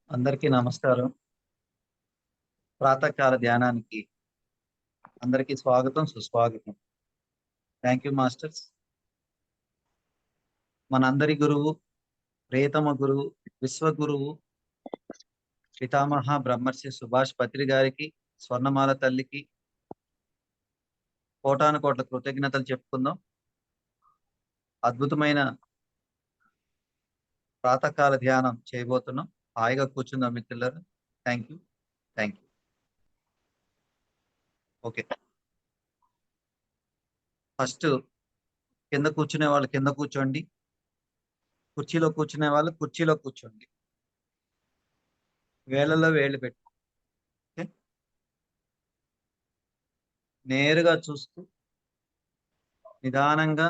అందరికీ నమస్కారం. ప్రాతకాల ధ్యానానికి అందరికీ స్వాగతం, సుస్వాగతం. Thank you masters. మనందరి గురువు, ప్రియతమ గురువు, విశ్వగురువు, పితామహ బ్రహ్మర్షి సుభాష్ పత్రి గారికి, స్వర్ణమాల తల్లికి కోటాను కోట్ల కృతజ్ఞతలు చెప్పుకుందాం. అద్భుతమైన ప్రాతకాల ధ్యానం చేయబోతున్నాం. హాయిగా కూర్చుందాం మిత్రులారా. Thank you. ఓకే, ఫస్ట్ కింద కూర్చునే వాళ్ళు కింద కూర్చోండి. కుర్చీలో కూర్చునే వాళ్ళు కుర్చీలో కూర్చోండి. వేళ్ళలో వేళ్ళు పెట్టు. ఓకే, నేరుగా చూస్తూ నిదానంగా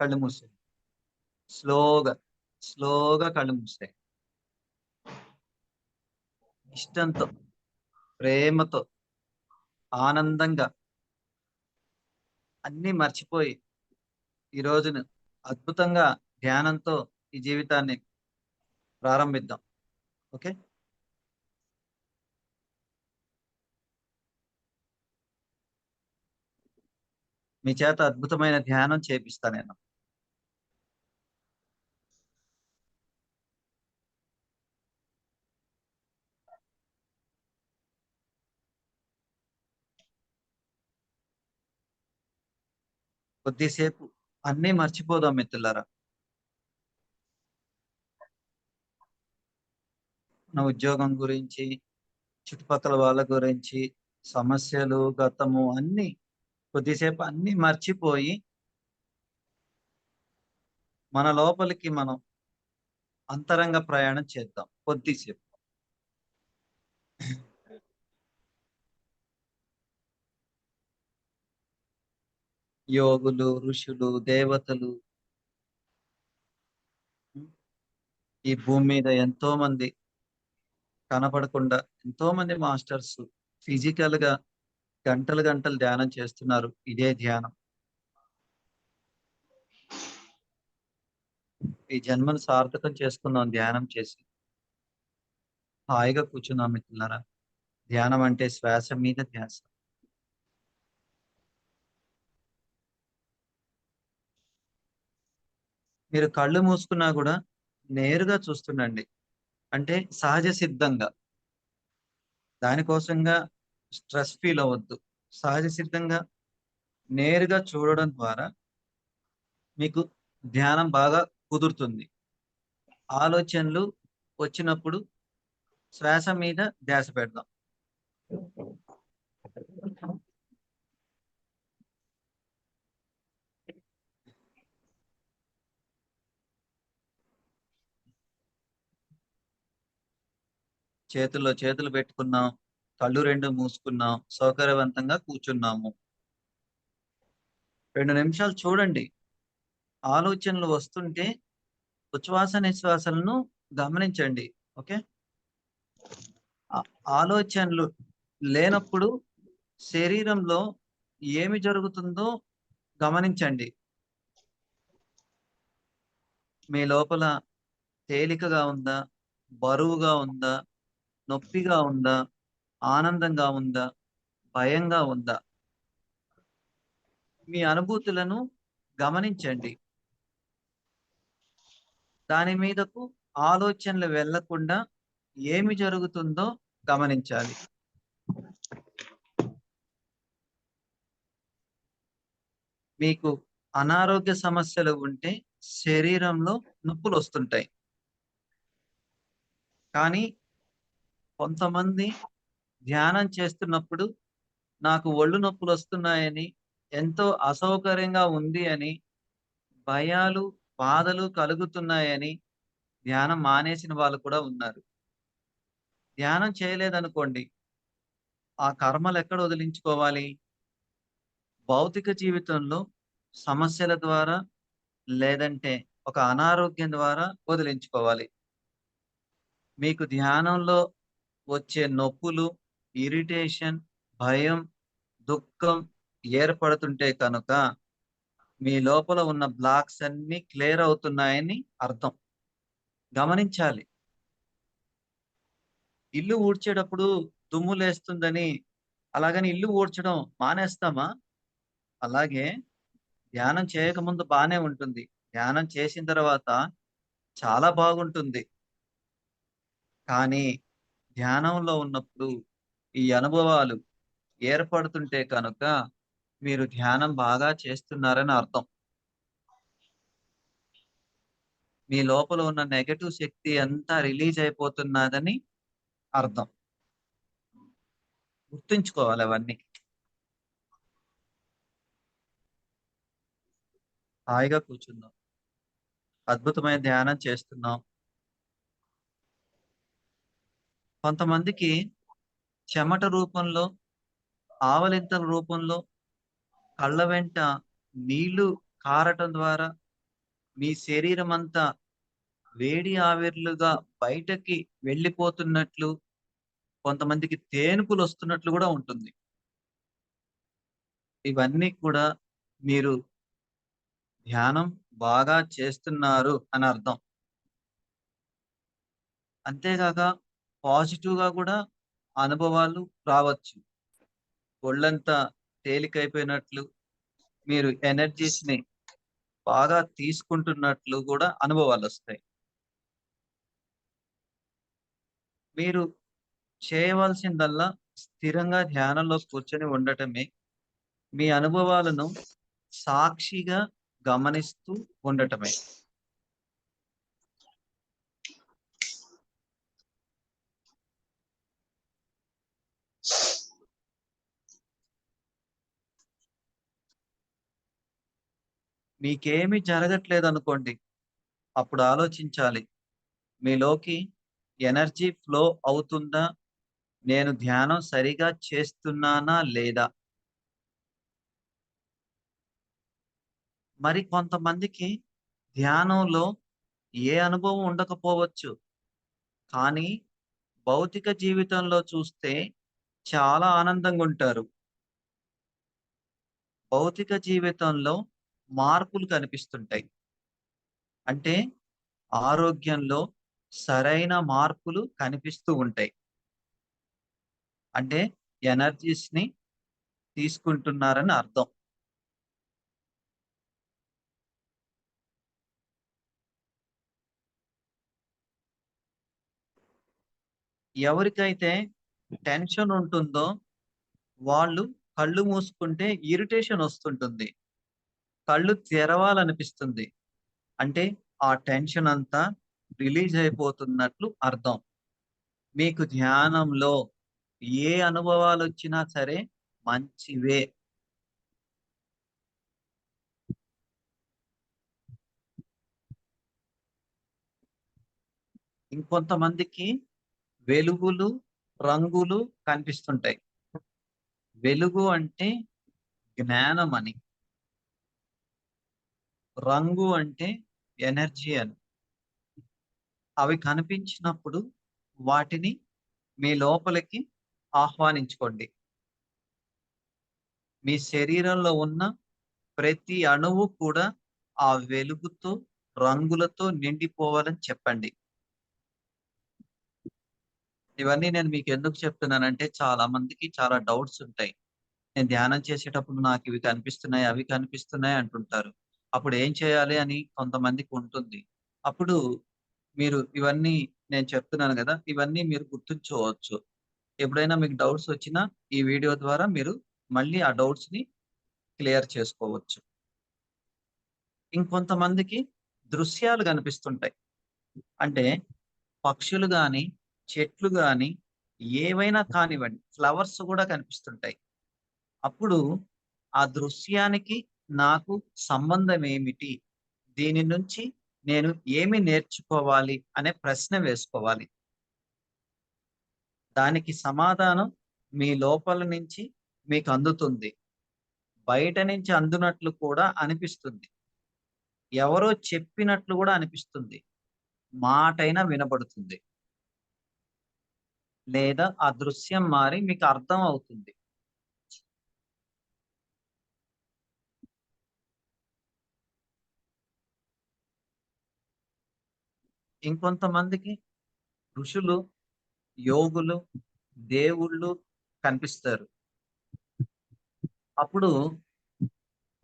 కళ్ళు మూసాయి. స్లోగా కళ్ళు మూసాయి. ఇష్టంతో, ప్రేమతో, ఆనందంగా అన్ని మర్చిపోయి ఈ రోజును అద్భుతంగా ధ్యానంతో ఈ జీవితాన్ని ప్రారంభిద్దాం. ఓకే, మీ చేత అద్భుతమైన ధ్యానం చేపిస్తా నేను. కొద్దిసేపు అన్నీ మర్చిపోదాం మిత్రులారా. మన ఉద్యోగం గురించి, చుట్టుపక్కల వాళ్ళ గురించి, సమస్యలు, గతము అన్ని కొద్దిసేపు అన్ని మర్చిపోయి మన లోపలికి మనం అంతరంగ ప్రయాణం చేద్దాం కొద్దిసేపు. యోగులు, ఋషులు, దేవతలు, ఈ భూమి మీద ఎంతో మంది కనపడకుండా ఎంతో మంది మాస్టర్స్ ఫిజికల్ గా గంటలు గంటలు ధ్యానం చేస్తున్నారు. ఇదే ధ్యానం. ఈ జన్మను సార్థకం చేసుకుందాం ధ్యానం చేసి. హాయిగా కూర్చున్నాం మిత్రులారా. ధ్యానం అంటే శ్వాస మీద ధ్యాస. మీరు కళ్ళు మూసుకున్నా కూడా నేరుగా చూస్తుండండి. అంటే సహజ సిద్ధంగా, దానికోసంగా స్ట్రెస్ ఫీల్ అవ్వద్దు. సహజ సిద్ధంగా నేరుగా చూడడం ద్వారా మీకు ధ్యానం బాగా కుదురుతుంది. ఆలోచనలు వచ్చినప్పుడు శ్వాస మీద ధ్యాస పెడదాం. చేతుల్లో చేతులు పెట్టుకున్నాం, కళ్ళు రెండు మూసుకున్నాం, సౌకర్యవంతంగా కూర్చున్నాము. 2 నిమిషాలు చూడండి. ఆలోచనలు వస్తుంటే ఉచ్ఛ్వాస నిశ్వాసలను గమనించండి. ఓకే, ఆలోచనలు లేనప్పుడు శరీరంలో ఏమి జరుగుతుందో గమనించండి. మీ లోపల తేలికగా ఉందా, బరువుగా ఉందా, నొప్పిగా ఉందా, ఆనందంగా ఉందా, భయంగా ఉందా? మీ అనుభూతులను గమనించండి. దాని మీదకు ఆలోచనలు వెళ్లకుండా ఏమి జరుగుతుందో గమనించాలి. మీకు అనారోగ్య సమస్యలు ఉంటే శరీరంలో నొప్పులు వస్తుంటాయి. కానీ కొంతమంది ధ్యానం చేస్తున్నప్పుడు నాకు ఒళ్ళు నొప్పులు వస్తున్నాయని, ఎంతో అసౌకర్యంగా ఉంది అని, భయాలు, బాధలు కలుగుతున్నాయని ధ్యానం మానేసిన వాళ్ళు కూడా ఉన్నారు. ధ్యానం చేయలేదనుకోండి, ఆ కర్మలు ఎక్కడ వదిలించుకోవాలి? భౌతిక జీవితంలో సమస్యల ద్వారా, లేదంటే ఒక అనారోగ్యం ద్వారా వదిలించుకోవాలి. మీకు ధ్యానంలో వచ్చే నొప్పులు, ఇరిటేషన్, భయం, దుఃఖం ఏర్పడుతుంటే కనుక మీ లోపల ఉన్న బ్లాక్స్ అన్ని క్లియర్ అవుతున్నాయని అర్థం. గమనించాలి. ఇల్లు ఊడ్చేటప్పుడు దుమ్ము లేస్తుందని అలాగని ఇల్లు ఊడ్చడం మానేస్తామా? అలాగే ధ్యానం చేయకముందు బానే ఉంటుంది. ధ్యానం చేసిన తర్వాత చాలా బాగుంటుంది. కానీ ధ్యానంలో ఉన్నప్పుడు ఈ అనుభవాలు ఏర్పడుతుంటే కనుక మీరు ధ్యానం బాగా చేస్తున్నారని అర్థం. మీ లోపల ఉన్న నెగెటివ్ శక్తి అంతా రిలీజ్ అయిపోతున్నదని అర్థం. గుర్తుంచుకోవాలి అవన్నీ. హాయిగా కూర్చుందాం. అద్భుతమైన ధ్యానం చేస్తున్నాం. కొంతమందికి చెమట రూపంలో, ఆవలింతల రూపంలో, కళ్ళ వెంట నీళ్లు కారటం ద్వారా మీ శరీరం అంతా వేడి ఆవిర్లుగా బయటకి వెళ్ళిపోతున్నట్లు, కొంతమందికి తేనుపులు వస్తున్నట్లు కూడా ఉంటుంది. ఇవన్నీ కూడా మీరు ధ్యానం బాగా చేస్తున్నారు అని అర్థం. అంతేగాక పాజిటివ్ గా కూడా అనుభవాలు రావచ్చు. ఒళ్ళంతా తేలికైపోయినట్లు, మీరు ఎనర్జీస్ ని బాగా తీసుకుంటున్నట్లు కూడా అనుభవాలు వస్తాయి. మీరు చేయవలసిందల్లా స్థిరంగా ధ్యానంలో కూర్చొని ఉండటమే. మీ అనుభవాలను సాక్షిగా గమనిస్తూ ఉండటమే. మీకేమీ జరగట్లేదు అనుకోండి, అప్పుడు ఆలోచించాలి. మీలోకి ఎనర్జీ ఫ్లో అవుతుందా? నేను ధ్యానం సరిగా చేస్తున్నానా లేదా? మరి కొంతమందికి ధ్యానంలో ఏ అనుభవం ఉండకపోవచ్చు. కానీ భౌతిక జీవితంలో చూస్తే చాలా ఆనందంగా ఉంటారు. భౌతిక జీవితంలో మార్పులు కనిపిస్తుంటాయి. అంటే ఆరోగ్యంలో సరైన మార్పులు కనిపిస్తూ ఉంటాయి. అంటే ఎనర్జీస్ ని తీసుకుంటున్నారని అర్థం. ఎవరికైతే టెన్షన్ ఉంటుందో వాళ్ళు కళ్ళు మూసుకుంటే ఇరిటేషన్ వస్తుంటుంది. కళ్ళు తెరవాలనిపిస్తుంది. అంటే ఆ టెన్షన్ అంతా రిలీజ్ అయిపోతున్నట్లు అర్థం. మీకు ధ్యానంలో ఏ అనుభవాలు వచ్చినా సరే మంచివే. ఇంకొంతమందికి వెలుగులు, రంగులు కనిపిస్తుంటాయి. వెలుగు అంటే జ్ఞానం అని, రంగు అంటే ఎనర్జీ అని. అవి కనిపించినప్పుడు వాటిని మీ లోపలికి ఆహ్వానించుకోండి. మీ శరీరంలో ఉన్న ప్రతి అణువు కూడా ఆ వెలుగుతో, రంగులతో నిండిపోవాలని చెప్పండి. ఇవన్నీ నేను మీకు ఎందుకు చెప్తున్నానంటే చాలా మందికి చాలా డౌట్స్ ఉంటాయి. నేను ధ్యానం చేసేటప్పుడు నాకు ఇవి కనిపిస్తున్నాయి, అవి కనిపిస్తున్నాయి అంటుంటారు. అప్పుడు ఏం చేయాలి అని కొంతమందికి ఉంటుంది. అప్పుడు మీరు ఇవన్నీ నేను చెప్తున్నాను కదా! ఇవన్నీ మీరు గుర్తుంచుకోవచ్చు. ఎప్పుడైనా మీకు డౌట్స్ వచ్చినా ఈ వీడియో ద్వారా మీరు మళ్ళీ ఆ డౌట్స్ ని క్లియర్ చేసుకోవచ్చు. ఇంకొంతమందికి దృశ్యాలు కనిపిస్తుంటాయి. అంటే పక్షులు గాని, చెట్లు గాని ఏవైనా కానివ్వండి, ఫ్లవర్స్ కూడా కనిపిస్తుంటాయి. అప్పుడు ఆ దృశ్యానికి నాకు సంబంధం ఏమిటి? దీని నుంచి నేను ఏమి నేర్చుకోవాలి అనే ప్రశ్న వేసుకోవాలి. దానికి సమాధానం మీ లోపల నుంచి మీకు అందుతుంది. బయట నుంచి అందునట్లు కూడా అనిపిస్తుంది. ఎవరో చెప్పినట్లు కూడా అనిపిస్తుంది. మాటైనా వినబడుతుంది. లేదా ఆ దృశ్యం మారి మీకు అర్థం అవుతుంది. ఇంకొంతమందికి ఋషులు యోగులు, దేవుళ్ళు కనిపిస్తారు. అప్పుడు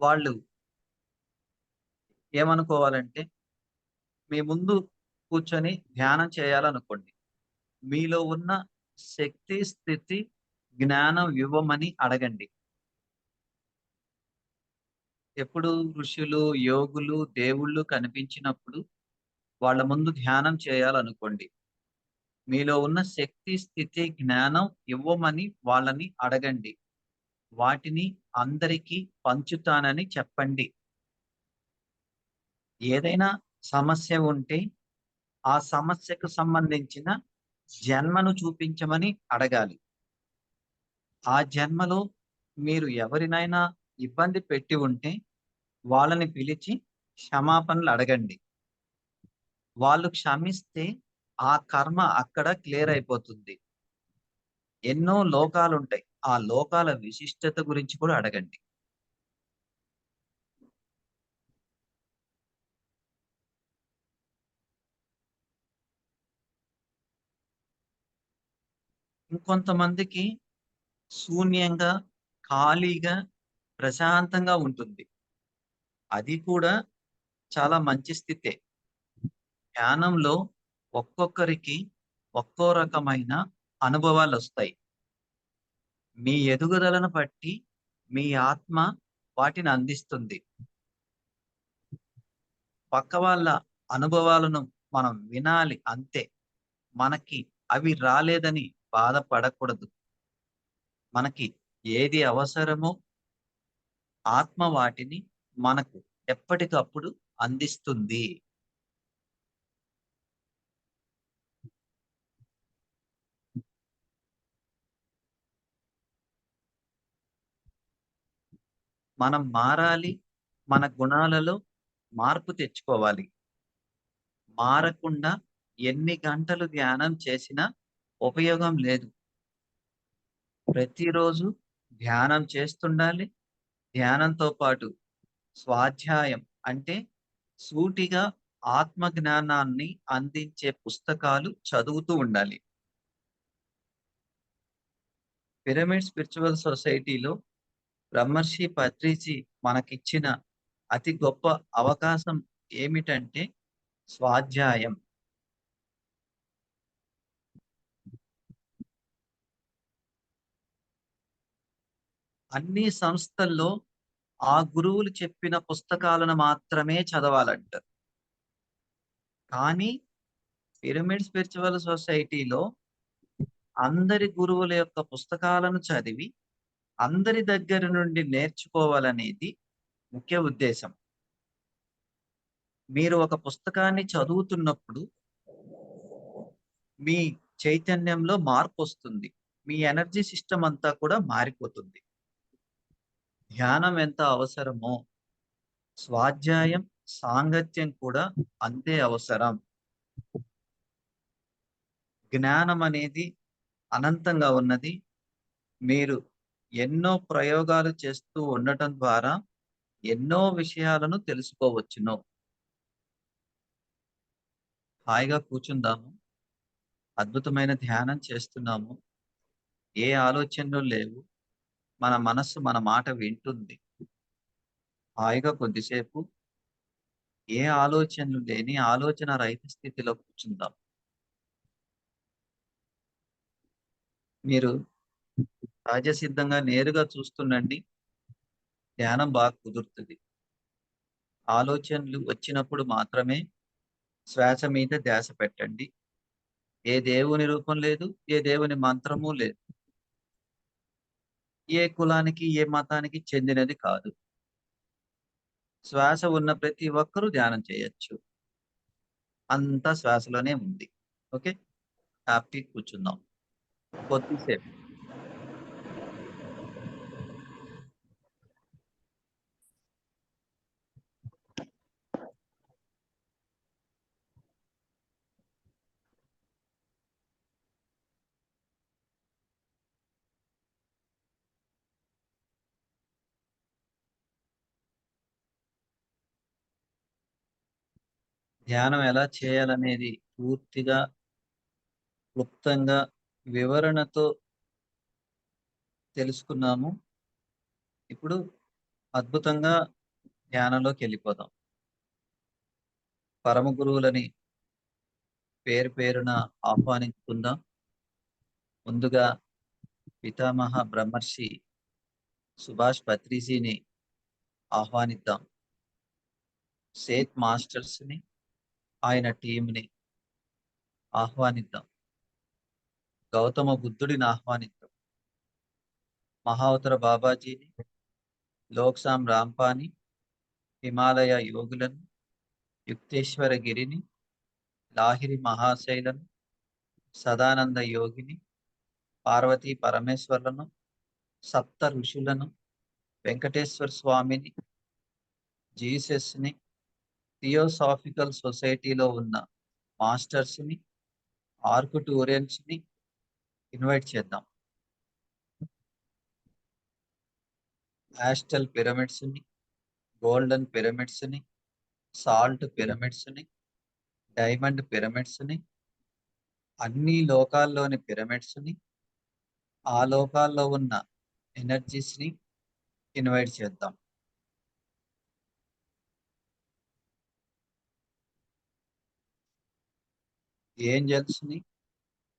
వాళ్ళు ఏమనుకోవాలంటే, మీ ముందు కూర్చొని ధ్యానం చేయాలనుకోండి. మీలో ఉన్న శక్తి, స్థితి, జ్ఞానం ఇవ్వమని అడగండి. ఎప్పుడు ఋషులు, యోగులు, దేవుళ్ళు కనిపించినప్పుడు వాళ్ళ ముందు ధ్యానం చేయాలనుకోండి. మీలో ఉన్న శక్తి, స్థితి, జ్ఞానం ఇవ్వమని వాళ్ళని అడగండి. వాటిని అందరికీ పంచుతానని చెప్పండి. ఏదైనా సమస్య ఉంటే, ఆ సమస్యకు సంబంధించిన జన్మను చూపించమని అడగాలి. ఆ జన్మలో మీరు ఎవరినైనా ఇబ్బంది పెట్టి ఉంటే, వాళ్ళని పిలిచి క్షమాపణలు అడగండి. వాళ్ళు క్షమిస్తే ఆ కర్మ అక్కడ క్లియర్ అయిపోతుంది. ఎన్నో లోకాలుంటాయి. ఆ లోకాల విశిష్టత గురించి కూడా అడగండి. ఇంకొంతమందికి శూన్యంగా, ఖాళీగా, ప్రశాంతంగా ఉంటుంది. అది కూడా చాలా మంచి స్థితే. ధ్యానంలో ఒక్కొక్కరికి ఒక్కో రకమైన అనుభవాలొస్తాయి. మీ ఎదుగుదలను బట్టి మీ ఆత్మ వాటిని అందిస్తుంది. పక్క వాళ్ళ అనుభవాలను మనం వినాలి అంతే. మనకి అవి రాలేదని బాధపడకూడదు. మనకి ఏది అవసరమో ఆత్మ వాటిని మనకు ఎప్పటికప్పుడు అందిస్తుంది. మనం మారాలి. మన గుణాలలో మార్పు తెచ్చుకోవాలి. మారకుండా ఎన్ని గంటలు ధ్యానం చేసినా ఉపయోగం లేదు. ప్రతిరోజు ధ్యానం చేస్తుండాలి. ధ్యానంతో పాటు స్వాధ్యాయం అంటే సూటిగా ఆత్మ జ్ఞానాన్ని అందించే పుస్తకాలు చదువుతూ ఉండాలి. పిరమిడ్ స్పిరిచువల్ సొసైటీలో బ్రహ్మర్షి పత్రిజీ మనకిచ్చిన అతి గొప్ప అవకాశం ఏమిటంటే స్వాధ్యాయం. అన్ని సంస్థల్లో ఆ గురువులు చెప్పిన పుస్తకాలను మాత్రమే చదవాలంట. కానీ పిరమిడ్ స్పిరిచువల్ సొసైటీలో అందరి గురువుల యొక్క పుస్తకాలను చదివి అందరి దగ్గర నుండి నేర్చుకోవాలనేది ముఖ్య ఉద్దేశం. మీరు ఒక పుస్తకాన్ని చదువుతున్నప్పుడు మీ చైతన్యంలో మార్పొస్తుంది. మీ ఎనర్జీ సిస్టమ్ అంతా కూడా మారిపోతుంది. ధ్యానం ఎంత అవసరమో స్వాధ్యాయం, సాంగత్యం కూడా అంతే అవసరం. జ్ఞానం అనేది అనంతంగా ఉన్నది. మీరు ఎన్నో ప్రయోగాలు చేస్తూ ఉండటం ద్వారా ఎన్నో విషయాలను తెలుసుకోవచ్చును. హాయిగా కూర్చుందాము. అద్భుతమైన ధ్యానం చేస్తున్నాము. ఏ ఆలోచనలు లేవు. మన మనస్సు మన మాట వింటుంది. హాయిగా కొద్దిసేపు ఏ ఆలోచనలు లేని ఆలోచన రహిత స్థితిలో కూర్చుందాం. మీరు సహజసిద్ధంగా నేరుగా చూస్తుండండి. ధ్యానం బాగా కుదురుతుంది. ఆలోచనలు వచ్చినప్పుడు మాత్రమే శ్వాస మీద ధ్యాస పెట్టండి. ఏ దేవుని రూపం లేదు. ఏ దేవుని మంత్రము లేదు. ఏ కులానికి, ఏ మతానికి చెందినది కాదు. శ్వాస ఉన్న ప్రతి ఒక్కరూ ధ్యానం చేయొచ్చు. అంతా శ్వాసలోనే ఉంది. ఓకే. హ్యాపీ కూర్చుందాం. కొద్దిసేపు. ధ్యానం ఎలా చేయాలనేది పూర్తిగా క్లుప్తంగా వివరణతో తెలుసుకున్నాము. ఇప్పుడు అద్భుతంగా ధ్యానంలోకి వెళ్ళిపోదాం. పరమ గురువులని పేరు పేరున ఆహ్వానించుకుందాం. ముందుగా పితామహ బ్రహ్మర్షి సుభాష్ పత్రిజీని ఆహ్వానిద్దాం. సేత్ మాస్టర్స్ ని, ఆయన టీంని ఆహ్వానిద్దాం. గౌతమ బుద్ధుడిని ఆహ్వానిద్దాం. మహావతర బాబాజీని, లోక్సాం రాంపాని, హిమాలయ యోగులను, యుక్తేశ్వర గిరిని, లాహిరి మహాశైలను, సదానంద యోగిని, పార్వతీ పరమేశ్వర్లను, సప్త ఋషులను, వెంకటేశ్వర స్వామిని, జీసస్ ని, థియోసాఫికల్ సొసైటీలో ఉన్న మాస్టర్స్ ని, ఆర్కుటూరియన్స్ ని ఇన్వైట్ చేద్దాం. యాస్టల్ పిరమిడ్స్ ని, గోల్డెన్ పిరమిడ్స్ ని, సాల్ట్ పిరమిడ్స్ ని, డైమండ్ పిరమిడ్స్ ని, అన్ని లోకాల్లోని పిరమిడ్స్ ని, ఆ లోకాల్లో ఉన్న ఎనర్జీస్ ని ఇన్వైట్ చేద్దాం. ఏంజల్స్ ని,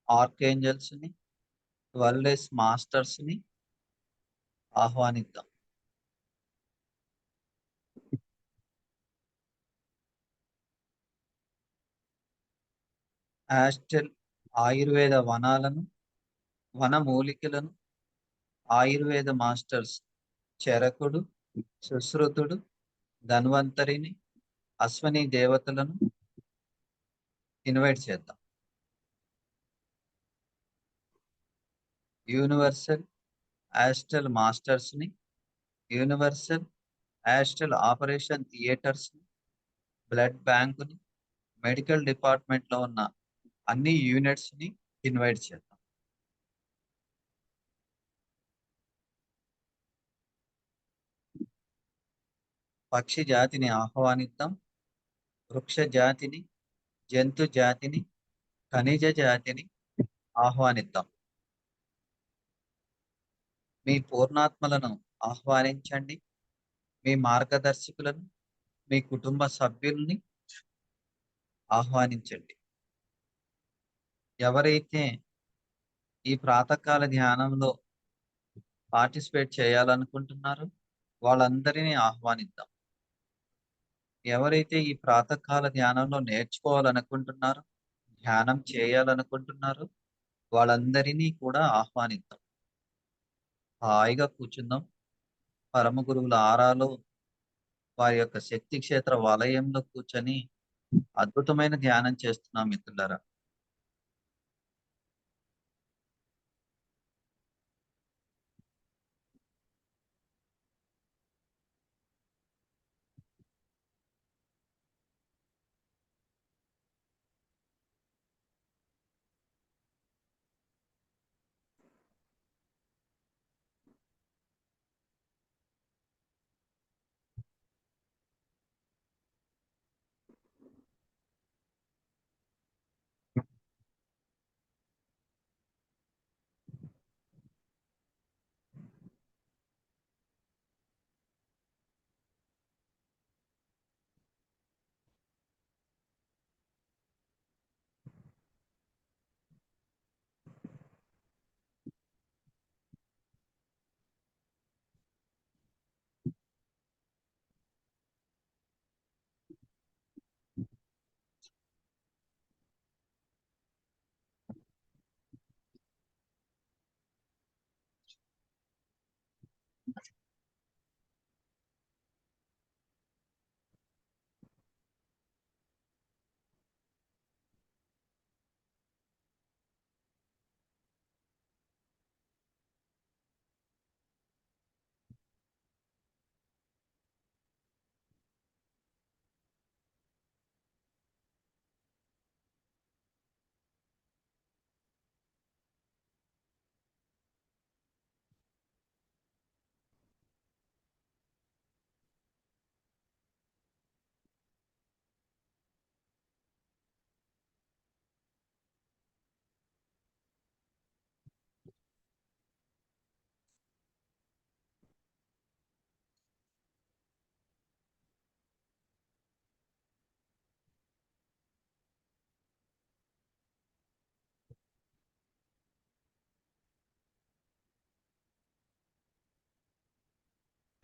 ఆర్కేంజల్స్ ని, 12 మాస్టర్స్ ని ఆహ్వానిద్దాం. యాస్టల్ ఆయుర్వేద వనాలను, వనమూలికలను, ఆయుర్వేద మాస్టర్స్ చరకుడు, సుశ్రుతుడు, ధన్వంతరిని, అశ్వని దేవతలను ఇన్వైట్ చేద్దాం. యూనివర్సల్ యాస్టల్ మాస్టర్స్ ని, యూనివర్సల్ యాస్టల్ ఆపరేషన్ థియేటర్స్ ని, బ్లడ్ బ్యాంక్ ని, మెడికల్ డిపార్ట్మెంట్ లో ఉన్న అన్ని యూనిట్స్ ని ఇన్వైట్ చేద్దాం. పక్షి జాతిని ఆహ్వానిద్దాం. వృక్ష జాతిని, జంతు జాతిని, ఖనిజ జాతిని ఆహ్వానిద్దాం. మీ పూర్ణాత్మలను ఆహ్వానించండి. మీ మార్గదర్శకులను, మీ కుటుంబ సభ్యుల్ని ఆహ్వానించండి. ఎవరైతే ఈ ప్రాతకాల ధ్యానంలో పార్టిసిపేట్ చేయాలనుకుంటున్నారో వాళ్ళందరినీ ఆహ్వానిద్దాం. ఎవరైతే ఈ ప్రాతకాల ధ్యానంలో నేర్చుకోవాలనుకుంటున్నారో, ధ్యానం చేయాలనుకుంటున్నారో వాళ్ళందరినీ కూడా ఆహ్వానిద్దాం. హాయిగా కూర్చుందాం. పరమ గురువుల ఆరాలో, వారి యొక్క శక్తి క్షేత్ర వలయంలో కూర్చొని అద్భుతమైన ధ్యానం చేస్తున్నాం మిత్రులారా.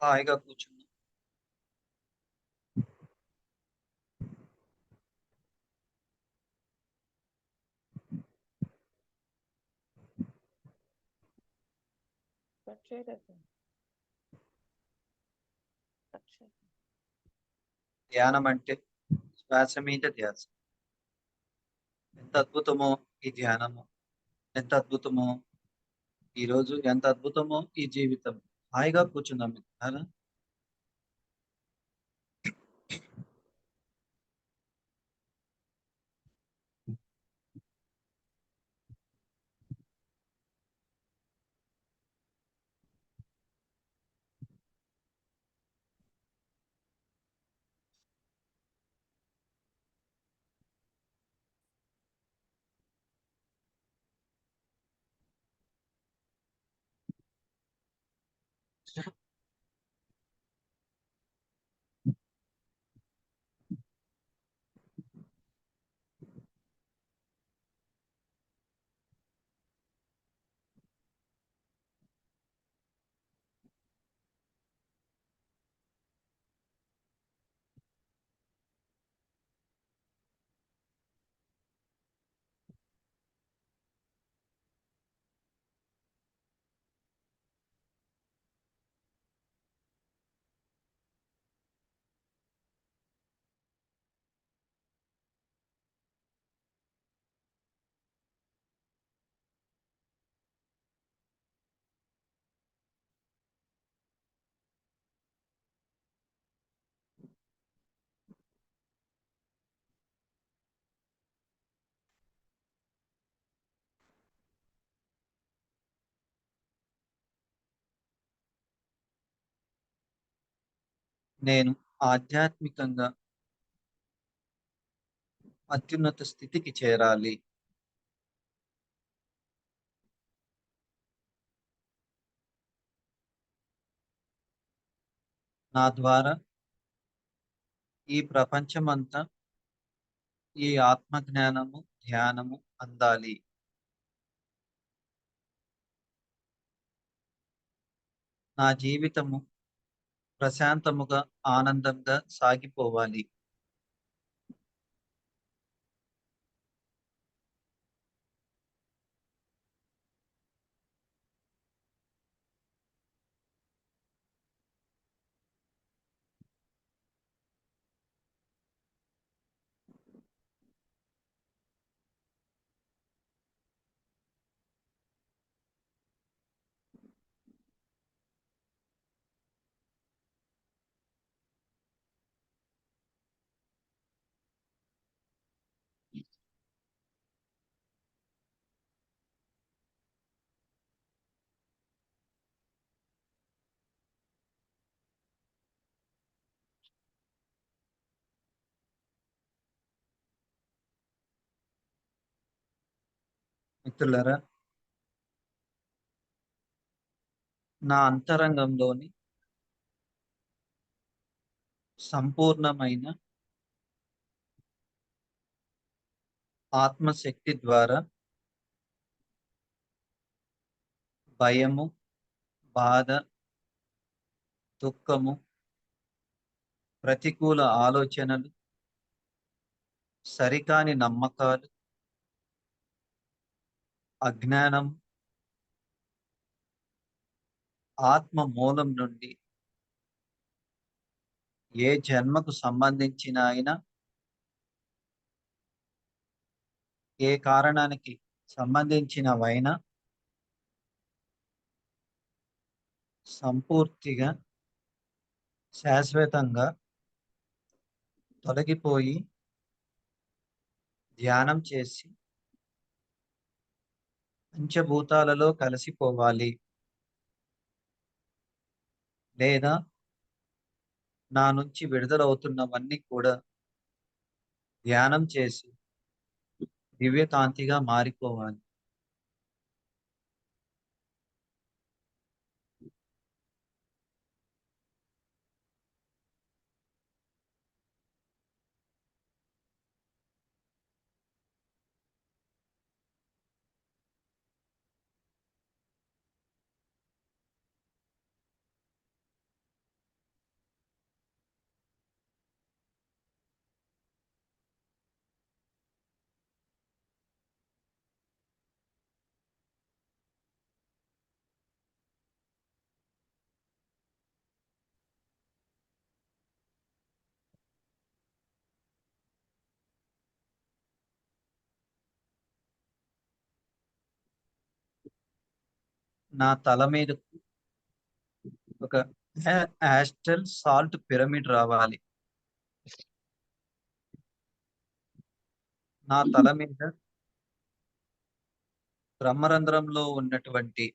హాయిగా కూర్చున్నా. కట్ చేయలేదు. కట్ చేయి. ధ్యానం అంటే శ్వాస మీద ధ్యాస. ఎంత అద్భుతమో ఈ ధ్యానము. ఎంత అద్భుతమో ఈ రోజు, ఎంత అద్భుతమో ఈ జీవితం. హాయిగా కూర్చుందాం మిత్రులారా. నేను ఆధ్యాత్మికంగా అత్యున్నత స్థితికి చేరాలి. నా ద్వారా ఈ ప్రపంచమంతా ఈ ఆత్మ జ్ఞానము, ధ్యానము అందాలి. నా జీవితము ప్రశాంతముగా, ఆనందంగా సాగిపోవాలి. మిత్రులారా, నా అంతరంగంలోని సంపూర్ణమైన ఆత్మశక్తి ద్వారా భయము, బాధ, దుఃఖము, ప్రతికూల ఆలోచనలు, సరికాని నమ్మకాలు, అజ్ఞానం ఆత్మ మూలం నుండి ఏ జన్మకు సంబంధించిన అయినా, ఏ కారణానికి సంబంధించినవైనా సంపూర్తిగా, శాశ్వతంగా తొలగిపోయి ధ్యానం చేసి పంచభూతాలలో కలిసిపోవాలి. లేదా నా నుంచి విడుదలవుతున్నవన్నీ కూడా ధ్యానం చేసి దివ్యకాంతిగా మారిపోవాలి. నా తల మీద ఒక యాస్టల్ సాల్ట్ పిరమిడ్ రావాలి. నా తల మీద బ్రహ్మరంధ్రంలో ఉన్నటువంటి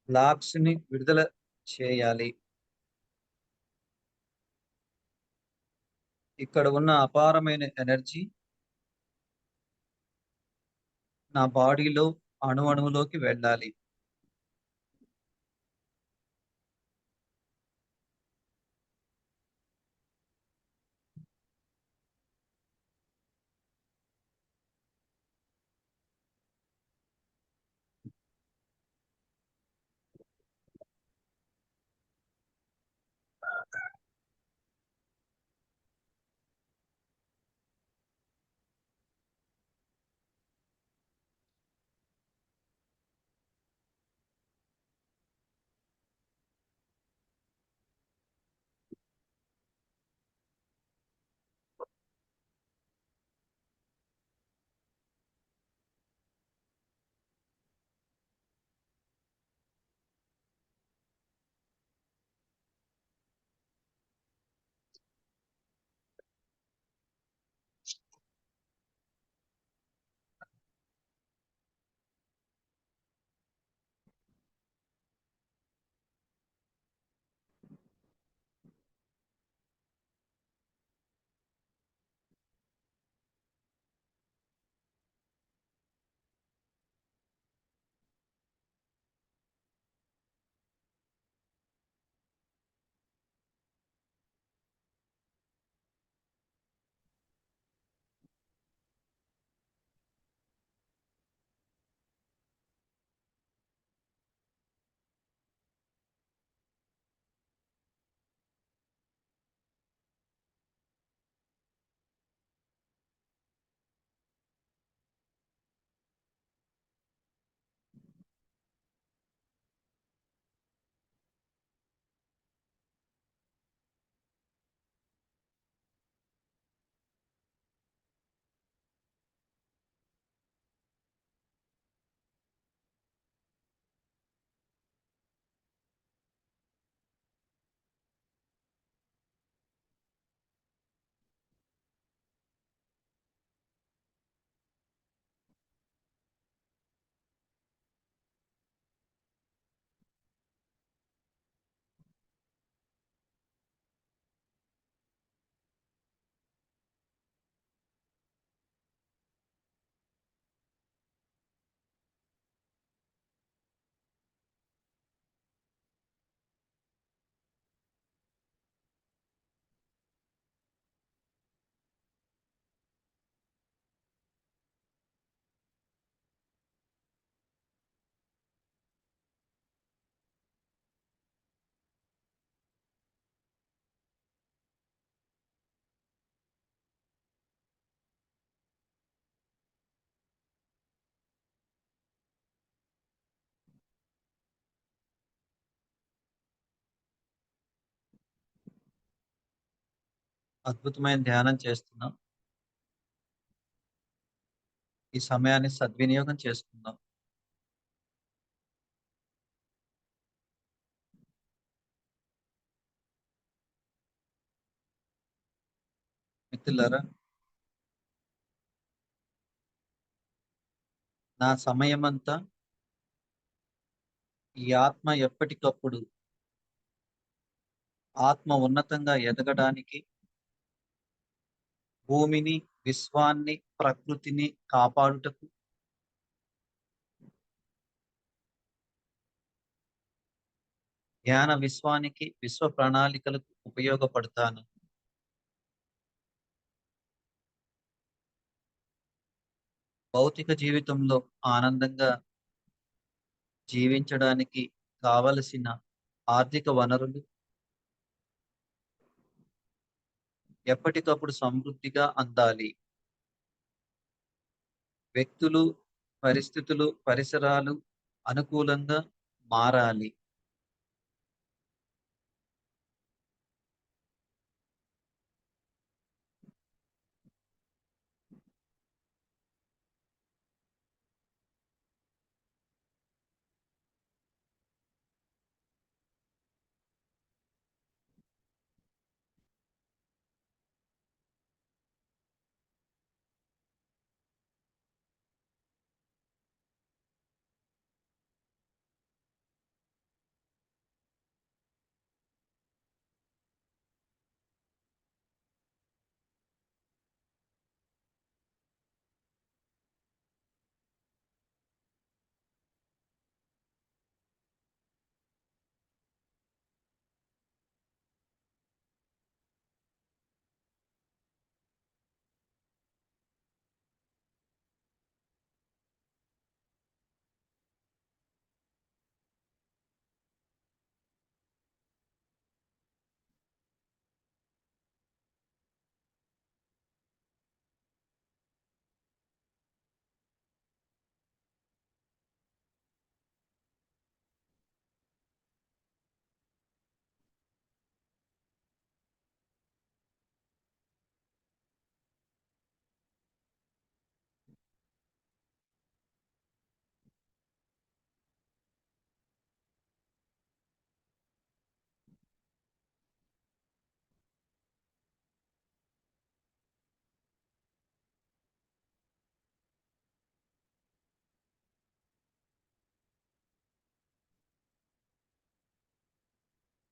బ్లాక్స్ ని విడుదల చేయాలి. ఇక్కడ ఉన్న అపారమైన ఎనర్జీ నా బాడీలో అణువులోకి వెళ్ళాలి. అద్భుతమైన ధ్యానం చేస్తున్నాం. ఈ సమయాన్ని సద్వినియోగం చేసుకుందాం. మిత్రులారా, నా సమయమంతా ఈ ఆత్మ ఎప్పటికప్పుడు ఆత్మ ఉన్నతంగా ఎదగడానికి, భూమిని, విశ్వాన్ని, ప్రకృతిని కాపాడుటకు, జ్ఞాన విశ్వానికి, విశ్వ ప్రణాళికలకు ఉపయోగపడతాను. భౌతిక జీవితంలో ఆనందంగా జీవించడానికి కావలసిన ఆర్థిక వనరులు ఎప్పటికప్పుడు సమృద్ధిగా అందాలి. వ్యక్తులు, పరిస్థితులు, పరిసరాలు అనుకూలంగా మారాలి.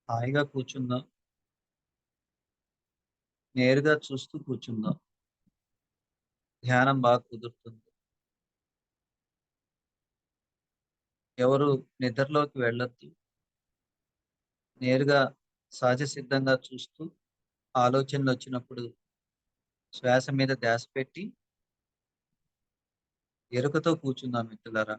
హాయిగా కూర్చుందాం. నేరుగా చూస్తూ కూర్చుందాం. ధ్యానం బాగా కుదురుతుంది. ఎవరు నిద్రలోకి వెళ్ళొద్దు. నేరుగా సహజ సిద్ధంగా చూస్తూ ఆలోచనలొచ్చినప్పుడు శ్వాస మీద ధ్యాస పెట్టి ఎరుకతో కూర్చుందాం మిత్రులారా.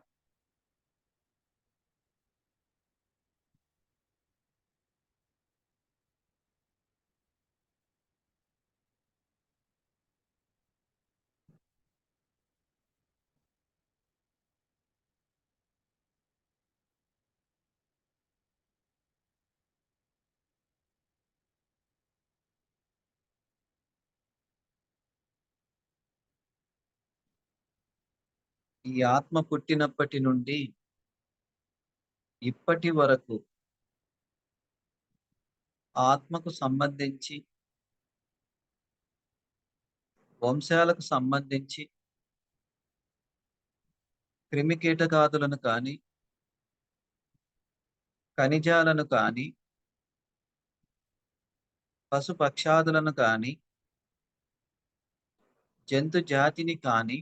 ఈ ఆత్మ పుట్టినప్పటి నుండి ఇప్పటి వరకు ఆత్మకు సంబంధించి, వంశాలకు సంబంధించి క్రిమికీటకాదులను కానీ, ఖనిజాలను కానీ, పశుపక్షాదులను కానీ, జంతు జాతిని కానీ,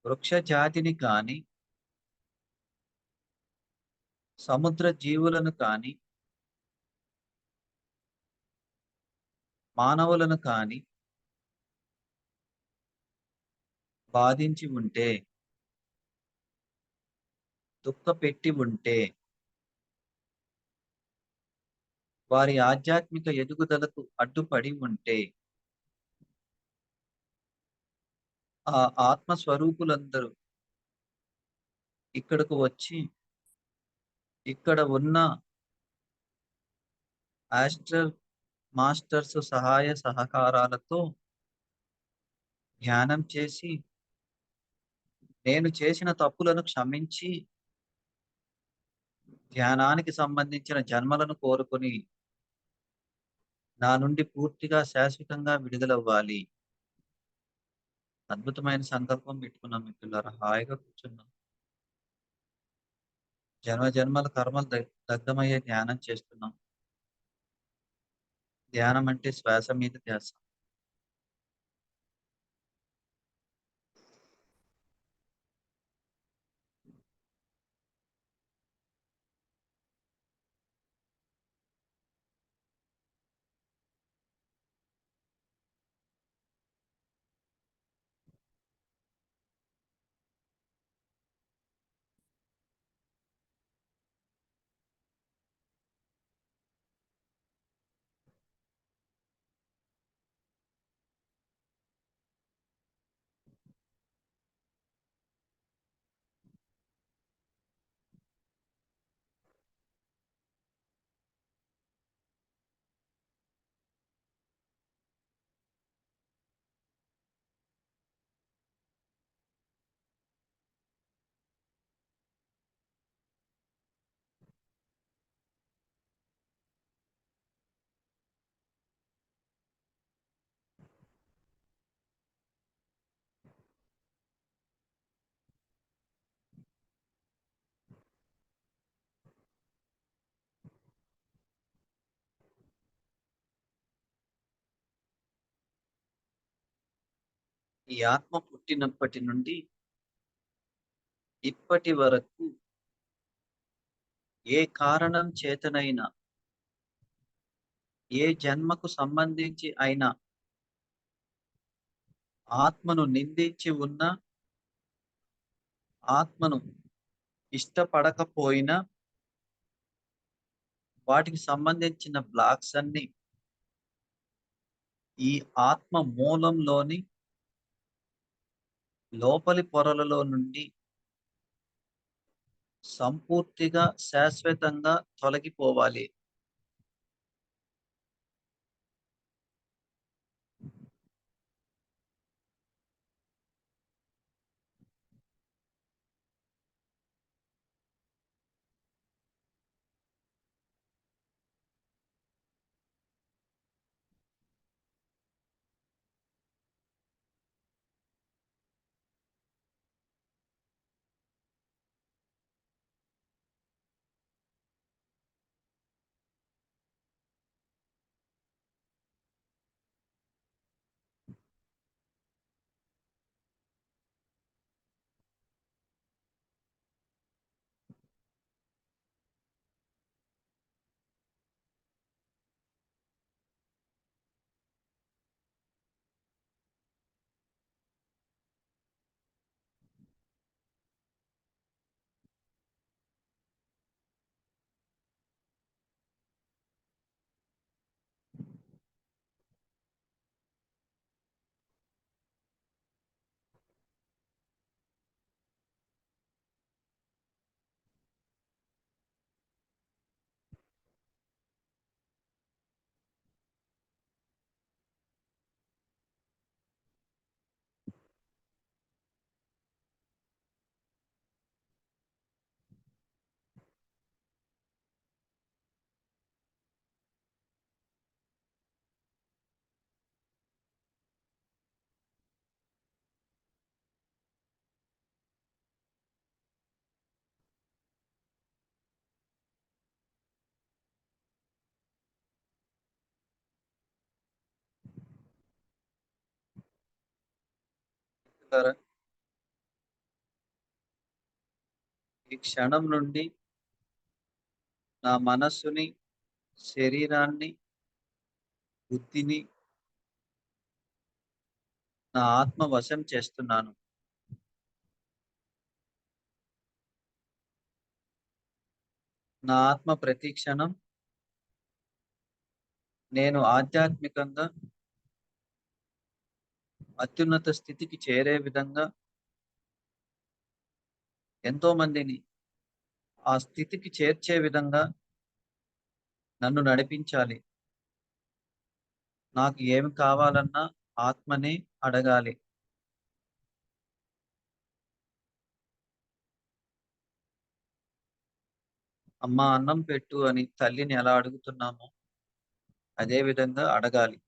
వృక్ష జాతిని కానీ, సముద్ర జీవులను కానీ, మానవులను కానీ బాధించి ఉంటే, దుఃఖపెట్టి ఉంటే, వారి ఆధ్యాత్మిక ఎదుగుదలకు అడ్డుపడి ఉంటే, ఆ ఆత్మ స్వరూపులందరూ ఇక్కడకు వచ్చి, ఇక్కడ ఉన్న ఆస్ట్రల్ మాస్టర్స్ సహాయ సహకారాలతో ధ్యానం చేసి, నేను చేసిన తప్పులను క్షమించి, ధ్యానానికి సంబంధించిన జన్మలను కోరుకొని, నా నుండి పూర్తిగా శాశ్వతంగా విడుదలవ్వాలి. అద్భుతమైన సంకల్పం పెట్టుకున్నాం మిత్రులారా. హాయిగా కూర్చున్నాం. జన్మ జన్మల కర్మలు దగ్ధమయ్యే ధ్యానం చేస్తున్నాం. ధ్యానం అంటే శ్వాస మీద ధ్యాస. ఈ ఆత్మ పుట్టినప్పటి నుండి ఇప్పటి వరకు ఏ కారణం చేతనైనా, ఏ జన్మకు సంబంధించి అయినా ఆత్మను నిందించి ఉన్న, ఆత్మను ఇష్టపడకపోయినా, వాటికి సంబంధించిన బ్లాక్స్ అన్ని ఈ ఆత్మ మూలంలోని లోపలి పొరలలో నుండి సంపూర్తిగా శాశ్వతంగా తొలగిపోవాలి. మిత్రులారా, ఈ క్షణం నుండి నా మనస్సుని, శరీరాన్ని, బుద్ధిని, నా ఆత్మ వశం చేస్తున్నాను. నా ఆత్మ ప్రతి క్షణం నేను ఆధ్యాత్మికంగా అత్యున్నత స్థితికి చేరే విధంగా ఎంతో మందిని ఆ స్థితికి చేర్చే విధంగా నన్ను నడిపించాలి. నాకు ఏమి కావాలన్నా ఆత్మనే అడగాలి. అమ్మా అన్నం పెట్టు అని తల్లిని ఎలా అడుగుతున్నామో అదే విధంగా అడగాలి.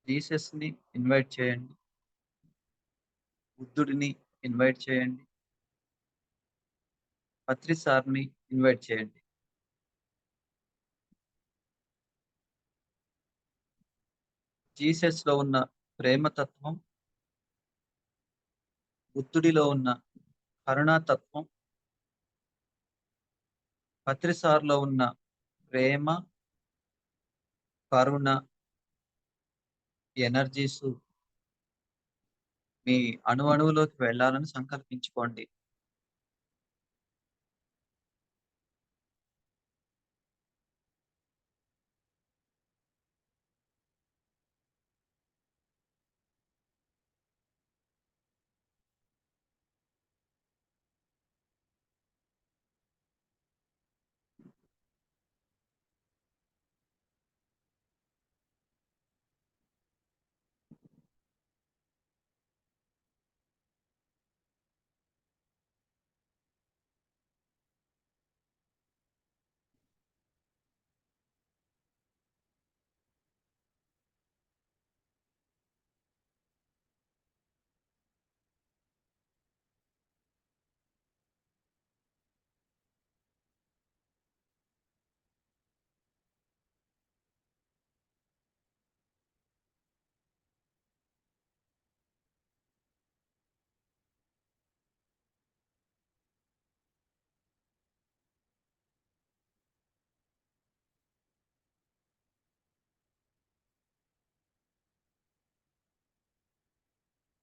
జీసస్‌ని ఇన్వైట్ చేయండి. బుద్ధుడిని ఇన్వైట్ చేయండి. పత్రి సార్‌ని ఇన్వైట్ చేయండి. జీసస్‌లో ఉన్న ప్రేమతత్వం, బుద్ధుడిలో ఉన్న కరుణాతత్వం, పత్రి సార్‌లో ఉన్న ప్రేమ, కరుణ, ఎనర్జీసు మీ అణువణువులోకి వెళ్ళాలని సంకల్పించుకోండి.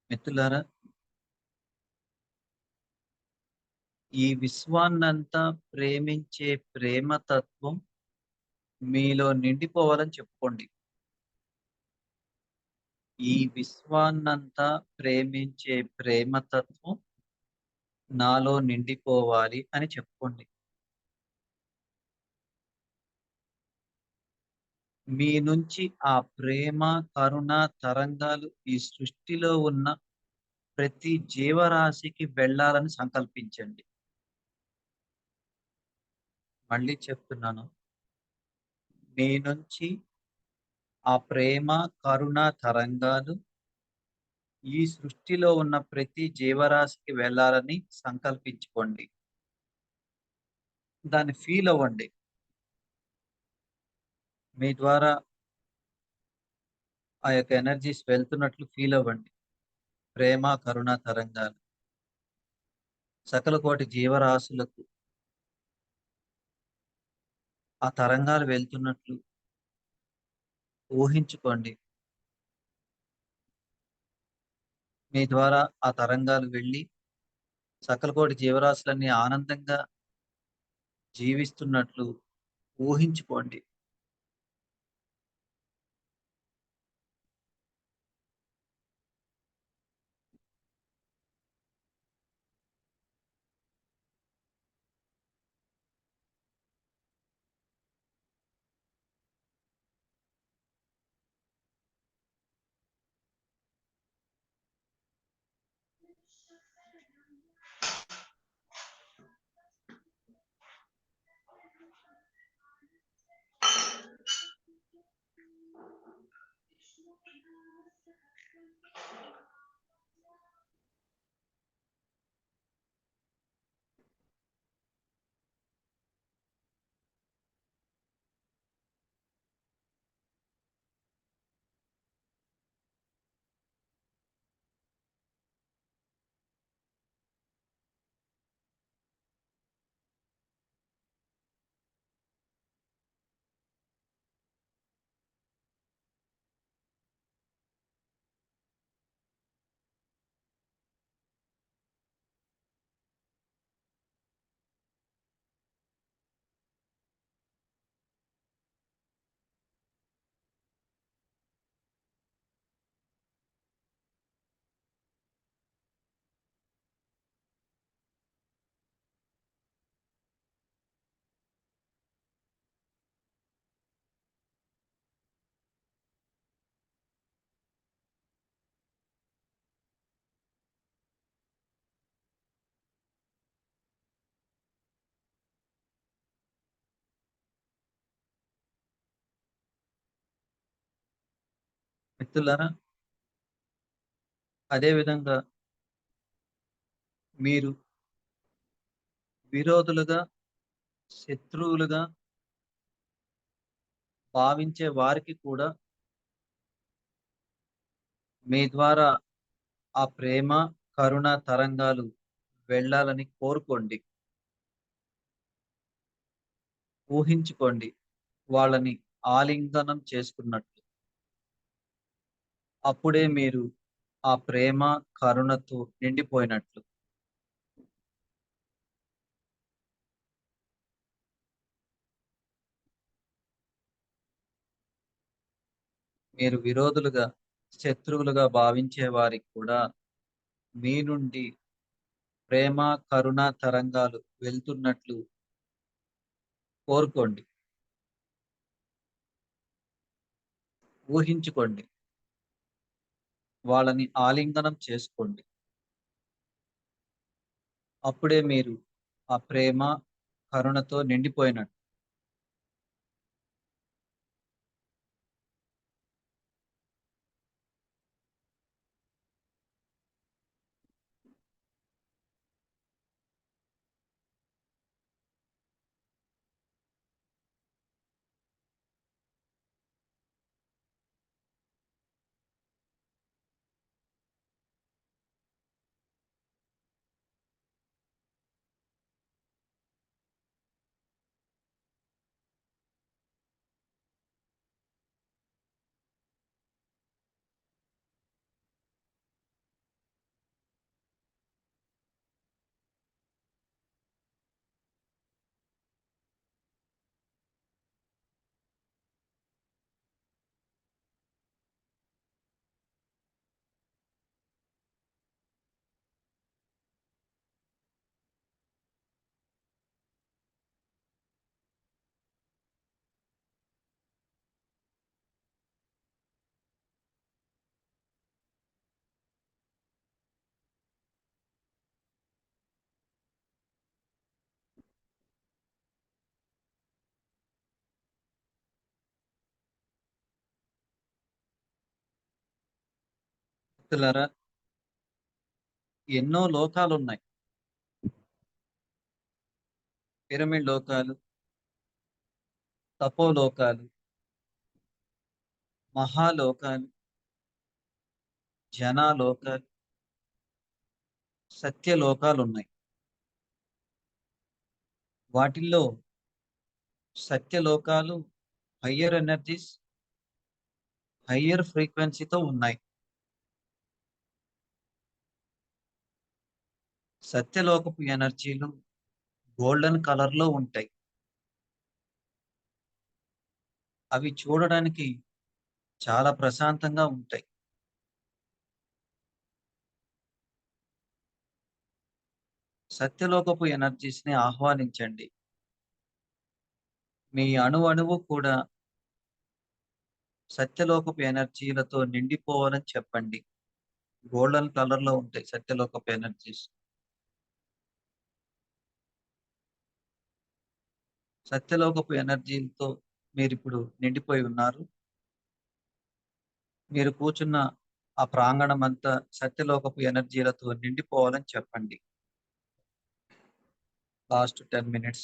మిత్రులారా, ఈ విశ్వాన్నంతా ప్రేమించే ప్రేమతత్వం మీలో నిండిపోవాలని చెప్పుకోండి. ఈ విశ్వాన్నంతా ప్రేమించే ప్రేమతత్వం నాలో నిండిపోవాలి అని చెప్పుకోండి. మీ నుంచి ఆ ప్రేమ, కరుణ తరంగాలు ఈ సృష్టిలో ఉన్న ప్రతి జీవరాశికి వెళ్ళాలని సంకల్పించండి. మళ్ళీ చెప్తున్నాను. మీ నుంచి ఆ ప్రేమ, కరుణ తరంగాలు ఈ సృష్టిలో ఉన్న ప్రతి జీవరాశికి వెళ్ళాలని సంకల్పించుకోండి. దాన్ని ఫీల్ అవ్వండి. మీ ద్వారా ఆ యొక్క ఎనర్జీస్ వెళ్తున్నట్లు ఫీల్ అవ్వండి. ప్రేమ, కరుణ తరంగాలు సకల కోటి జీవరాశులకు ఆ తరంగాలు వెళ్తున్నట్లు ఊహించుకోండి. మీ ద్వారా ఆ తరంగాలు వెళ్ళి సకల కోటి జీవరాశులన్నీ ఆనందంగా జీవిస్తున్నట్లు ఊహించుకోండి. మిత్రులారా, అదే విధంగా మీరు విరోధులుగా, శత్రువులుగా భావించే వారికి కూడా మీ ద్వారా ఆ ప్రేమ, కరుణ తరంగాలు వెళ్ళాలని కోరుకోండి. ఊహించుకోండి. వాళ్ళని ఆలింగనం చేసుకున్నట్లు. అప్పుడే మీరు ఆ ప్రేమ, కరుణతో నిండిపోయినట్లు. మీరు విరోధులుగా, శత్రువులుగా భావించే వారికి కూడా మీ నుండి ప్రేమ, కరుణ తరంగాలు వెళ్తున్నట్లు కోరుకోండి. ఊహించుకోండి. వాళ్ళని ఆలింగనం చేసుకోండి. అప్పుడే మీరు ఆ ప్రేమ, కరుణతో నిండిపోయినట్లు. మిత్రులారా, ఎన్నో లోకాలున్నాయి. పిరమిడ్ లోకాలు, తపోలోకాలు, మహాలోకాలు, జనాలోకాలు, సత్యలోకాలున్నాయి. వాటిల్లో సత్యలోకాలు హయ్యర్ ఎనర్జీస్, హయ్యర్ ఫ్రీక్వెన్సీతో ఉన్నాయి. సత్యలోకపు ఎనర్జీలు గోల్డెన్ కలర్ లో ఉంటాయి. అవి చూడడానికి చాలా ప్రశాంతంగా ఉంటాయి. సత్యలోకపు ఎనర్జీస్ ని ఆహ్వానించండి. మీ అణువు కూడా సత్యలోకపు ఎనర్జీలతో నిండిపోవాలని చెప్పండి. గోల్డెన్ కలర్ లో ఉంటాయి సత్యలోకపు ఎనర్జీస్. సత్యలోకపు ఎనర్జీలతో మీరు ఇప్పుడు నిండిపోయి ఉన్నారు. మీరు కూర్చున్న ఆ ప్రాంగణం అంతా సత్యలోకపు ఎనర్జీలతో నిండిపోవాలని చెప్పండి. Last 10 minutes.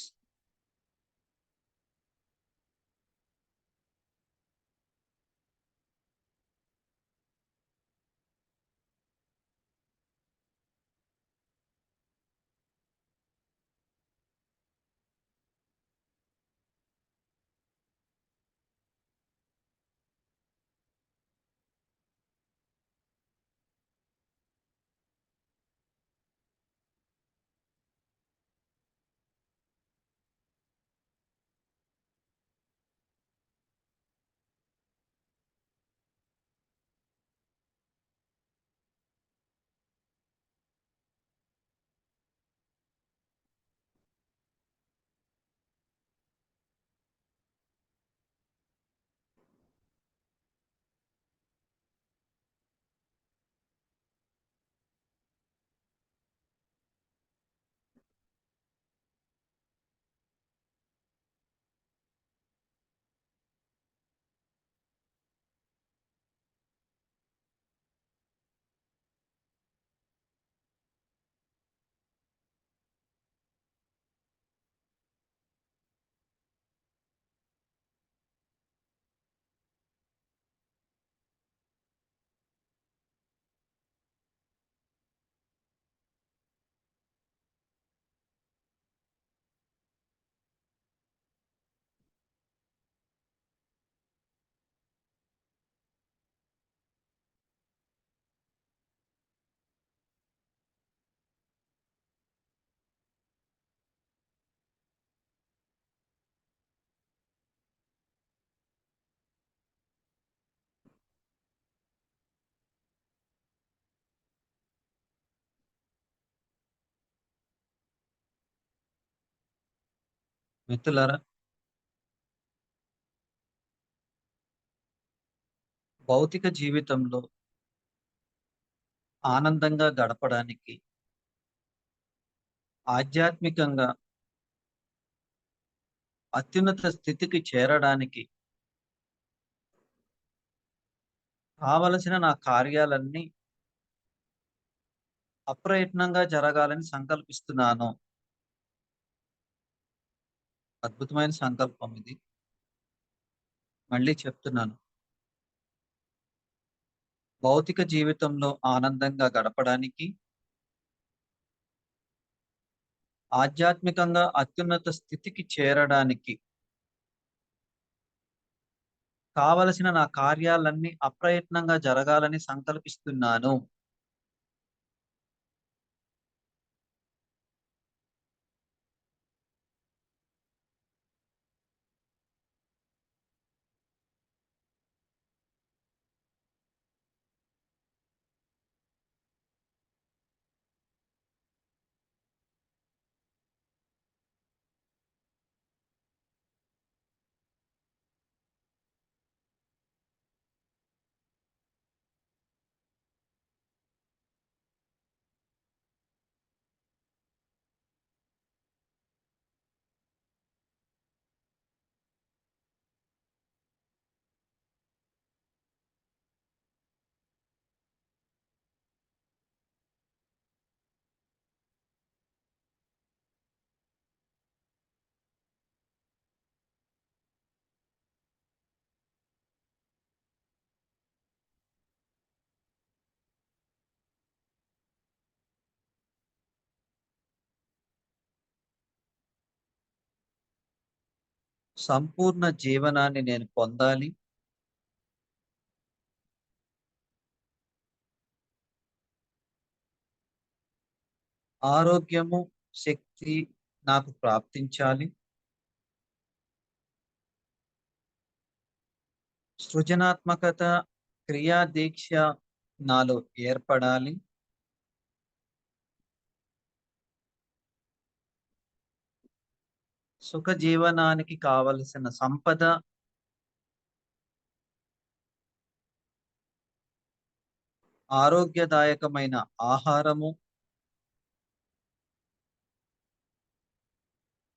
మిత్రులారా, భౌతిక జీవితంలో ఆనందంగా గడపడానికి, ఆధ్యాత్మికంగా అత్యున్నత స్థితికి చేరడానికి కావలసిన నా కార్యాలన్నీ అప్రయత్నంగా జరగాలని సంకల్పిస్తున్నాను. అద్భుతమైన సంకల్పం ఇది. మళ్ళీ చెప్తున్నాను. భౌతిక జీవితంలో ఆనందంగా గడపడానికి, ఆధ్యాత్మికంగా అత్యున్నత స్థితికి చేరడానికి కావలసిన నా కార్యాలన్నీ అప్రయత్నంగా జరగాలని సంకల్పిస్తున్నాను. సంపూర్ణ జీవనాన్ని నేను పొందాలి. ఆరోగ్యము, శక్తి నాకు ప్రాప్తించాలి. సృజనాత్మకత, క్రియాదీక్ష నాలో ఏర్పడాలి. సుఖ జీవనానికి కావలసిన సంపద, ఆరోగ్యదాయకమైన ఆహారము,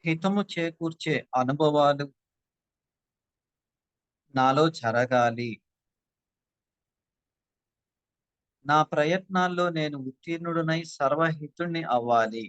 హితము చేకూర్చే అనుభవాలు నాలో జరగాలి. నా ప్రయత్నాల్లో నేను ఉత్తీర్ణుడినై సర్వహితుణ్ణి అవ్వాలి.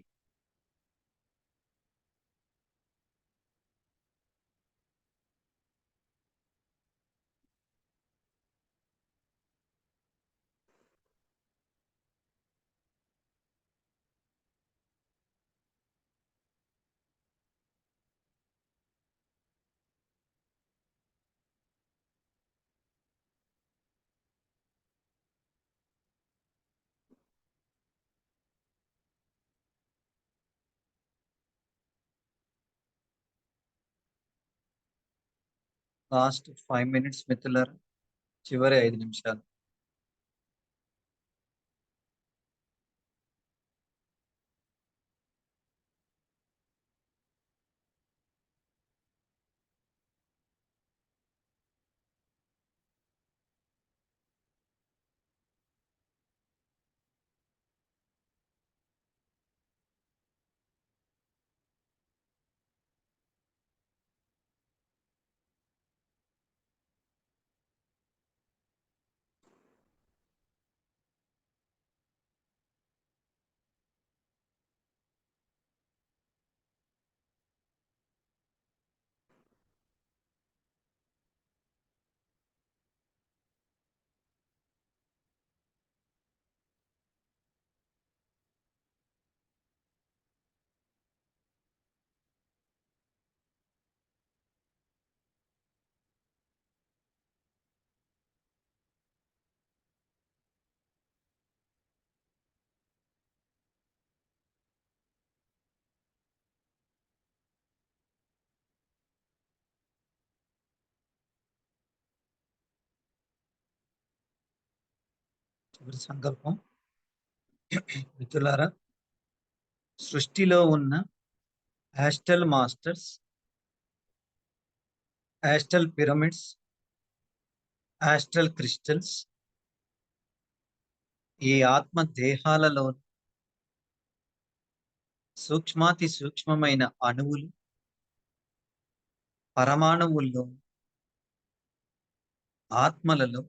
లాస్ట్ 5 మినిట్స్ మిత్రులారా. చివరి 5 నిమిషాలు. చివరి సంకల్పం. మిత్రులారా, సృష్టిలో ఉన్న astral masters, astral pyramids, astral crystals ఈ ఆత్మ దేహాలలో సూక్ష్మాతి సూక్ష్మమైన అణువులు, పరమాణువుల్లో, ఆత్మలలో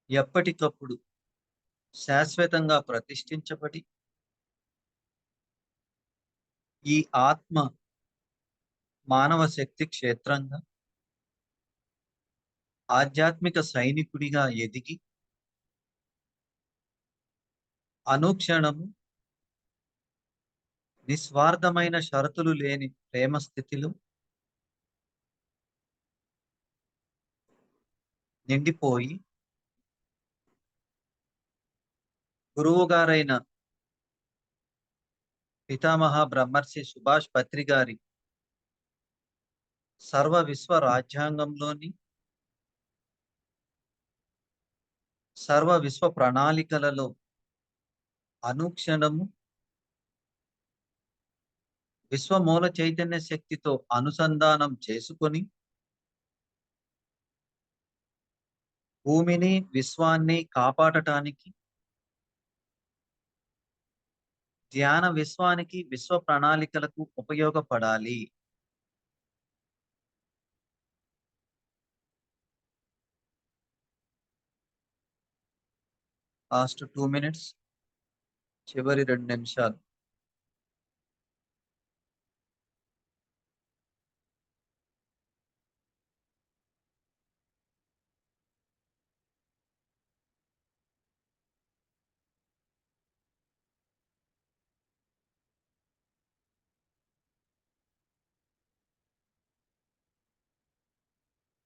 ఎప్పటికప్పుడు శాశ్వతంగా ప్రతిష్ఠించబడి ఈ ఆత్మ మానవ శక్తి క్షేత్రంగా ఆధ్యాత్మిక సైనికుడిగా ఎదిగి అనుక్షణము నిస్వార్థమైన షరతులు లేని ప్రేమ స్థితిలో నిండిపోయి గురువు గారైన పితామహ బ్రహ్మర్షి సుభాష్ పత్రి గారి సర్వ విశ్వ రాజ్యాంగంలోని సర్వ విశ్వ ప్రణాళికలలో అనుక్షణము విశ్వమూల చైతన్య శక్తితో అనుసంధానం చేసుకొని భూమిని, విశ్వాన్ని కాపాడటానికి, ధ్యాన విశ్వానికి, విశ్వ ప్రణాళికలకు ఉపయోగపడాలి. లాస్ట్ 2 మినిట్స్, చివరి 2 నిమిషాలు.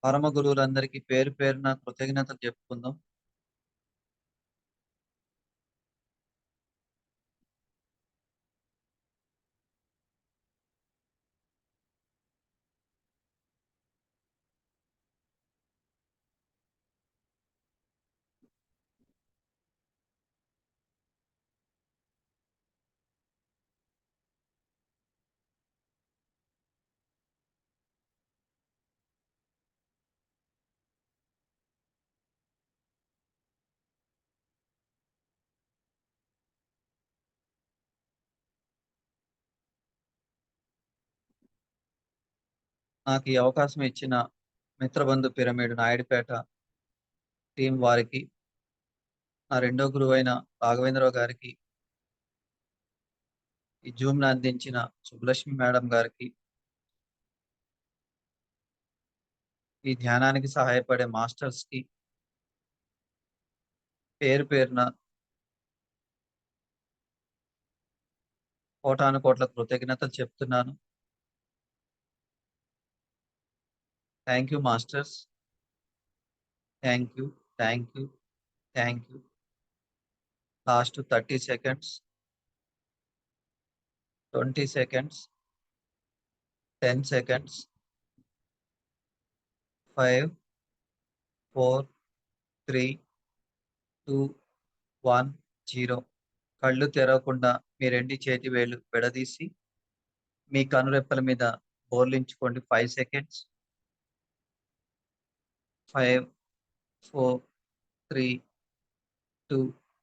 పరమ గురువులందరికీ పేరు పేరున కృతజ్ఞతలు చెప్పుకుందాం. నాకు ఈ అవకాశం ఇచ్చిన మిత్రబంధు పిరమిడ్ నాయుడుపేట టీం వారికి, నా రెండో గురువు అయిన రాఘవేంద్రరావు గారికి, ఈ జూమ్ ని అందించిన సుబ్బలక్ష్మి మేడం గారికి, ఈ ధ్యానానికి సహాయపడే మాస్టర్స్ కి పేరు పేరున కోటాను కోట్ల కృతజ్ఞతలు చెప్తున్నాను. Thank you masters. Thank you, thank you, thank you. Last 30 seconds, 20 seconds, 10 seconds, 5, 4, 3, 2, 1, 0. కళ్ళు తెరవకుండా మీ రెండు చేతి వేలు విడదీసి మీ కనురెప్పల మీద బోర్లించుకోండి. 5 seconds. 5, 4, 3, 2,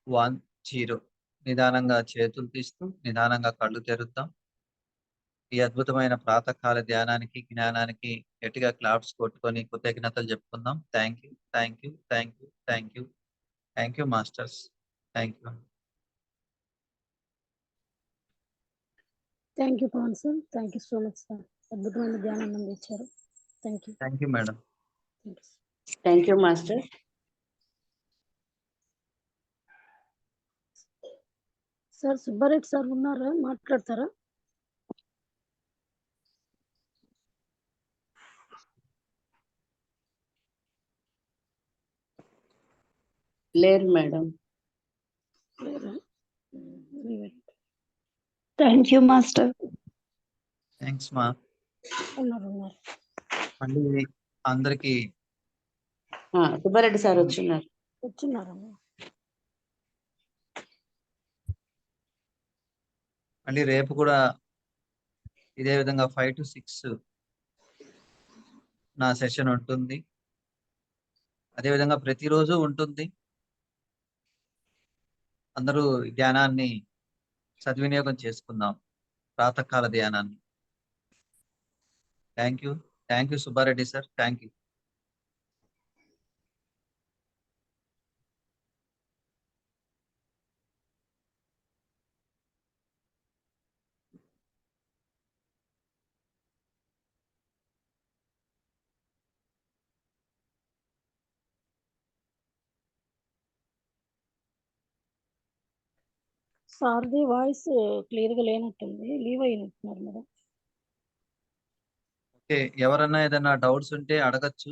1, 0. నిదానంగా చేతులు తీస్తూ నిదానంగా కళ్ళు తెరుద్దాం. ఈ అద్భుతమైన ప్రాతకాల ధ్యానానికి, జ్ఞానానికి గట్టిగా క్లాప్స్ కొట్టుకొని కృతజ్ఞతలు చెప్పుకుందాం. Thank you, thank you, thank you, thank you, thank you masters. Thank you. Thank you Pavan sir. Thank you so much sir. అద్భుతమైన ధ్యానం అందించారు. Thank you. Thank you madam. Thank you master. Sir Subbareddy sir ఉన్నారా? మాట్లాడతారా? లేరు madam. Thank you master. Thanks మా. ఉన్నారు. మళ్ళీ అందరికి సుబ్బారెడ్డి సార్ వచ్చినారమ్మా. మళ్ళీ రేపు కూడా ఇదే విధంగా 5 to 6 నా సెషన్ ఉంటుంది. అదేవిధంగా ప్రతిరోజు ఉంటుంది. అందరూ ధ్యానాన్ని సద్వినియోగం చేసుకుందాం, ప్రాతకాల ధ్యానాన్ని. Thank you, thank you Subbareddy sir. Thank you. సార్ది వాయిస్ క్లియర్ గా లేనట్టుంది. Leave అయినట్టున్నారు madam. ఓకే, ఎవరన్నా ఏదైనా డౌట్స్ ఉంటే అడగచ్చు,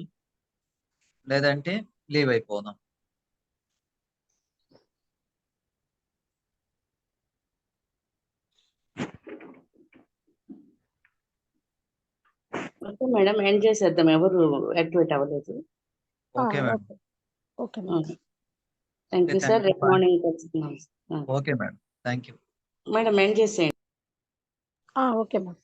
లేదంటే లీవ్ అయిపోదాం. ఓకే మేడం, ఎండ్ చేసేద్దాం. ఎవరు యాక్టివేట్ అవ్వలేదు. Okay madam. Okay madam. Thank you sir. రేపు మార్నింగ్ కలుసుకుందాం. Okay madam, thank you madam end చేసేయండి. Okay madam.